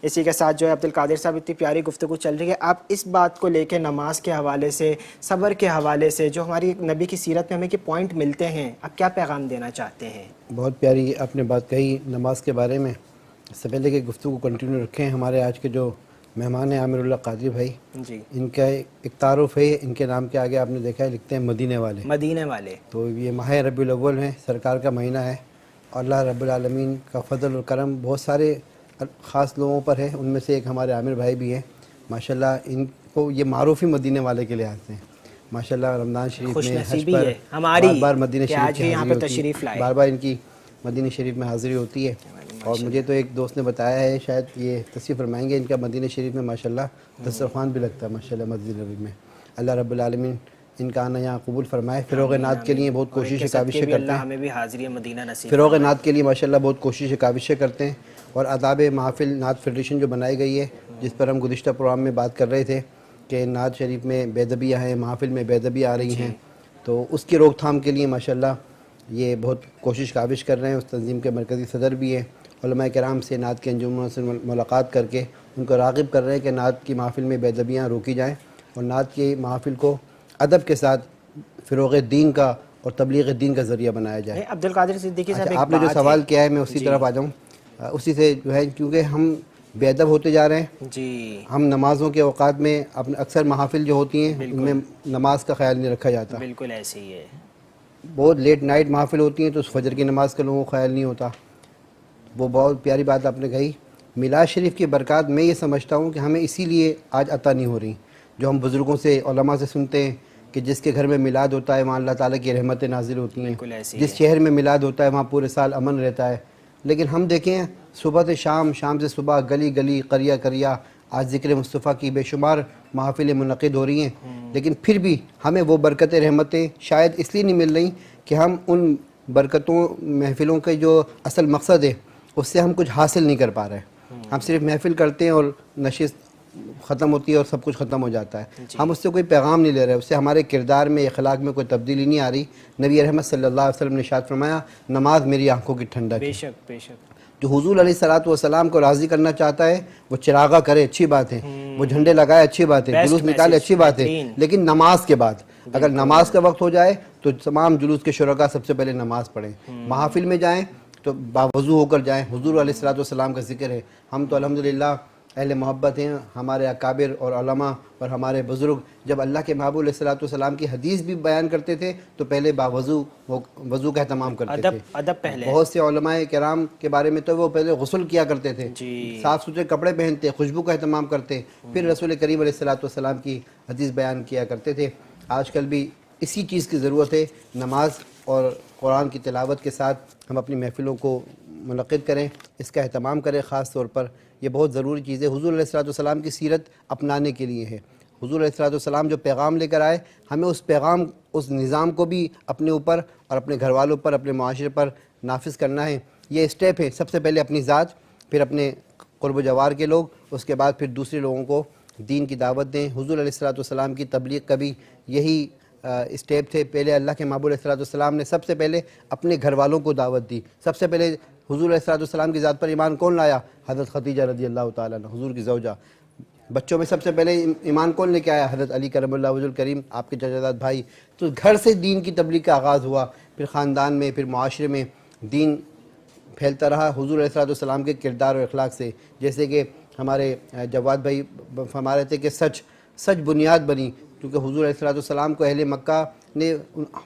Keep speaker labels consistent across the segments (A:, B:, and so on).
A: اسی کے ساتھ جو ہے عبدالقادر صاحب اتنی پیاری گفتگو چل رہی ہے، آپ اس بات کو لے کے نماز کے حوالے سے، صبر کے حوالے سے جو ہماری نبی کی سیرت میں ہمیں کہ پوائنٹ ملتے ہیں، آپ کیا پیغام دینا چاہتے ہیں؟
B: بہت پیاری آپ نے بات کہی نماز کے بارے میں۔ اس سے پہلے کہ گفتگو کنٹینیو رکھیں، ہمارے آج کے جو مہمان ہیں عامر اللہ قادری بھائی،
A: جی،
B: ان کا ایک تعارف ہے، ان کے نام کے آگے آپ نے دیکھا ہے لکھتے ہیں مدینے والے۔
A: مدینے والے،
B: تو یہ ماہ ربیع الاول ہے، سرکار کا مہینہ ہے، اور اللہ رب العالمین کا فضل و کرم بہت سارے خاص لوگوں پر ہے، ان میں سے ایک ہمارے عامر بھائی بھی ہیں ماشاءاللہ۔ ان کو یہ معروف ہی مدینے والے کے لحاظ سے ہیں ماشاءاللہ۔ رمضان شریف
A: خوش
B: میں حج
A: نصیبی
B: پر
A: ہے
B: بار
A: ہماری
B: بار مدینہ
A: کہ
B: شریف
A: آج
B: کی
A: بھی یہاں
B: حاضری
A: پہ
B: ہوتی
A: تشریف
B: ہے،
A: لائے۔
B: بار بار ان کی مدینہ شریف میں حاضری ہوتی ہے۔ اور مجھے تو ایک دوست نے بتایا ہے، شاید یہ تصریف فرمائیں گے، ان کا مدینہ شریف میں ماشاءاللہ دسترخوان بھی لگتا ہے ماشاءاللہ مسجد نبوی میں۔ اللہ رب العالمین ان کا آنا یہاں قبول فرمائے۔ فروغ نعت کے لیے بہت کوششیں کاوشیں کرتے ہیں،
A: ہمیں بھی حاضری مدینہ نصیب
B: فروغ نعت کے لیے ماشاءاللہ بہت کوششیں کاوشیں کرتے ہیں۔ اور آداب محافل نعت فیڈریشن جو بنائی گئی ہے، جس پر ہم گزشتہ پروگرام میں بات کر رہے تھے کہ نعت شریف میں بے ادبیاں ہیں، محافل میں بے ادبیاں آ رہی ہیں، تو اس کی روک تھام کے لیے ماشاءاللہ یہ بہت کوشش کاوش کر رہے ہیں۔ اس تنظیم کے مرکزی صدر بھی ہیں، علماء کرام سے نعت کے انجمنوں سے ملاقات کر کے ان کو راغب کر رہے ہیں کہ نعت کی محافل میں بے ادبیاں روکی جائیں، اور نعت کی محافل کو ادب کے ساتھ فروغ دین کا اور تبلیغ دین کا ذریعہ بنایا جائے۔
A: عبدالقادر صدیقی صاحب،
B: اچھا،
A: ایک
B: آپ نے جو
A: بات
B: سوال کیا ہے میں اسی طرف آ جاؤں، اسی سے جو ہے، کیونکہ ہم بے ادب ہوتے جا رہے ہیں۔
A: جی،
B: ہم نمازوں کے اوقات میں اپنے اکثر محافل جو ہوتی ہیں ان میں نماز کا خیال نہیں رکھا جاتا،
A: بالکل ایسے ہی ہے۔
B: بہت لیٹ نائٹ محافل ہوتی ہیں تو اس فجر کی نماز کا لوگوں کو خیال نہیں ہوتا۔ وہ بہت پیاری بات آپ نے کہی۔ میلاد شریف کی برکات میں یہ سمجھتا ہوں کہ ہمیں اسی لیے آج عطا نہیں ہو رہی، جو ہم بزرگوں سے علماء سے سنتے ہیں کہ جس کے گھر میں میلاد ہوتا ہے وہاں اللہ تعالیٰ کی رحمتیں نازل ہوتی ہیں، جس شہر میں میلاد ہوتا ہے وہاں پورے سال امن رہتا ہے۔ لیکن ہم دیکھیں صبح سے شام، شام سے صبح، گلی گلی، قریہ قریہ آج ذکر مصطفیٰ کی بے شمار محافلیں منعقد ہو رہی ہیں، لیکن پھر بھی ہمیں وہ برکتیں رحمتیں شاید اس لیے نہیں مل رہی کہ ہم ان برکتوں محفلوں کے جو اصل مقصد ہے اس سے ہم کچھ حاصل نہیں کر پا رہے۔ ہم صرف محفل کرتے ہیں اور نشست ختم ہوتی ہے اور سب کچھ ختم ہو جاتا ہے، ہم اس سے کوئی پیغام نہیں لے رہے، اس سے ہمارے کردار میں، اخلاق میں کوئی تبدیلی نہیں آ رہی۔ نبی رحمت صلی اللہ علیہ وسلم نے ارشاد فرمایا، نماز میری آنکھوں کی ٹھنڈک ہے۔
A: بے شک، بے شک۔
B: جو حضور علیہ السلام کو راضی کرنا چاہتا ہے وہ چراغا کرے، اچھی بات ہے، وہ جھنڈے لگائے، اچھی بات ہے، جلوس نکالے، اچھی بات ہے، لیکن نماز کے بعد اگر نماز کا وقت ہو جائے تو تمام جلوس کے شرکا سب سے پہلے نماز پڑھیں، محافل میں جائیں تو باوضو ہو کر جائیں، حضور علیہ السلام کا ذکر ہے۔ ہم تو الحمدللہ اہل محبت ہیں، ہمارے اکابر اور علماء اور ہمارے بزرگ جب اللہ کے محبوب علیہ السلام کی حدیث بھی بیان کرتے تھے تو پہلے باوضو وضو کا اہتمام کرتے تھے۔
A: ادب پہلے،
B: بہت سے علماء کرام کے بارے میں تو وہ پہلے غسل کیا کرتے تھے، صاف ستھرے کپڑے پہنتے، خوشبو کا اہتمام کرتے، پھر رسول کریم علیہ السلام کی حدیث بیان کیا کرتے تھے۔ آج کل بھی اسی چیز کی ضرورت ہے، نماز اور قرآن کی تلاوت کے ساتھ ہم اپنی محفلوں کو منعقد کریں، اس کا اہتمام کریں، خاص طور پر یہ بہت ضروری چیز ہے۔ حضور علیہ السلام کی سیرت اپنانے کے لیے ہے۔ حضور علیہ السلام جو پیغام لے کر آئے، ہمیں اس پیغام، اس نظام کو بھی اپنے اوپر اور اپنے گھر والوں پر، اپنے معاشرے پر نافذ کرنا ہے۔ یہ اسٹیپ ہے، سب سے پہلے اپنی ذات، پھر اپنے قرب و جوار کے لوگ، اس کے بعد پھر دوسرے لوگوں کو دین کی دعوت دیں۔ حضور علیہ السلام کی تبلیغ کا بھی یہی اسٹیپ تھے۔ پہلے اللہ کے محبوب علیہ السلام نے سب سے پہلے اپنے گھر والوں کو دعوت دی۔ سب سے پہلے حضور علیہ السلام کی ذات پر ایمان کون لایا؟ حضرت خدیجہ رضی اللہ تعالیٰ عنہ، حضور کی زوجہ۔ بچوں میں سب سے پہلے ایمان کون لے کے آیا؟ حضرت علی کرم اللہ وجہ الکریم، آپ کے چچا زاد بھائی۔ تو گھر سے دین کی تبلیغ کا آغاز ہوا، پھر خاندان میں، پھر معاشرے میں دین پھیلتا رہا حضور علیہ السلام کے کردار اور اخلاق سے۔ جیسے کہ ہمارے جواد بھائی فرما رہے تھے کہ سچ بنیاد بنی، کیونکہ حضور علیہ السلام کو اہل مکہ نے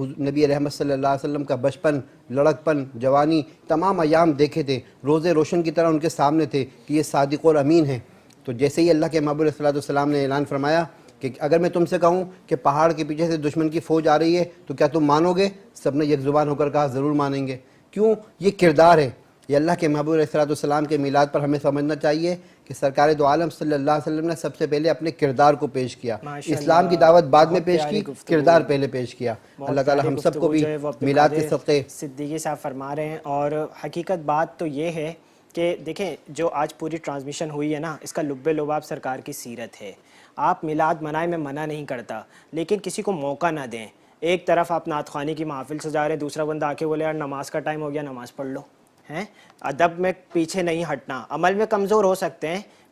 B: نبی رحمت صلی اللہ علیہ وسلم کا بچپن، لڑکپن، جوانی، تمام ایام دیکھے تھے، روزے روشن کی طرح ان کے سامنے تھے کہ یہ صادق اور امین ہیں۔ تو جیسے ہی اللہ کے محبوب علیہ السلام نے اعلان فرمایا کہ اگر میں تم سے کہوں کہ پہاڑ کے پیچھے سے دشمن کی فوج آ رہی ہے تو کیا تم مانو گے؟ سب نے یک زبان ہو کر کہا ضرور مانیں گے۔ کیوں؟ یہ کردار ہے۔ یہ اللہ کے محبوب علیہ السلام کے میلاد پر ہمیں سمجھنا چاہیے کہ سرکار دو عالم صلی اللہ علیہ وسلم نے سب سے پہلے اپنے کردار کو پیش کیا، اسلام کی دعوت بعد میں پیش کی، کردار پہلے پیش کیا۔ اللہ تعالی ہم سب کو بھی میلاد کے صدقے
A: صدیقی صاحب فرما رہے ہیں۔ اور حقیقت بات تو یہ ہے کہ دیکھیں جو آج پوری ٹرانسمیشن ہوئی ہے نا، اس کا لب لباب سرکار کی سیرت ہے۔ آپ میلاد منائیں، میں منع نہیں کرتا، لیکن کسی کو موقع نہ دیں۔ ایک طرف آپ نعت خوانی کی محافل سجا رہے ہیں، دوسرا بندہ آ کے بولے یار نماز کا ٹائم ہو گیا، نماز پڑھ لو۔ ہیں ادب میں پیچھے نہیں ہٹنا، عمل میں کمزور ہو سکتے ہیں،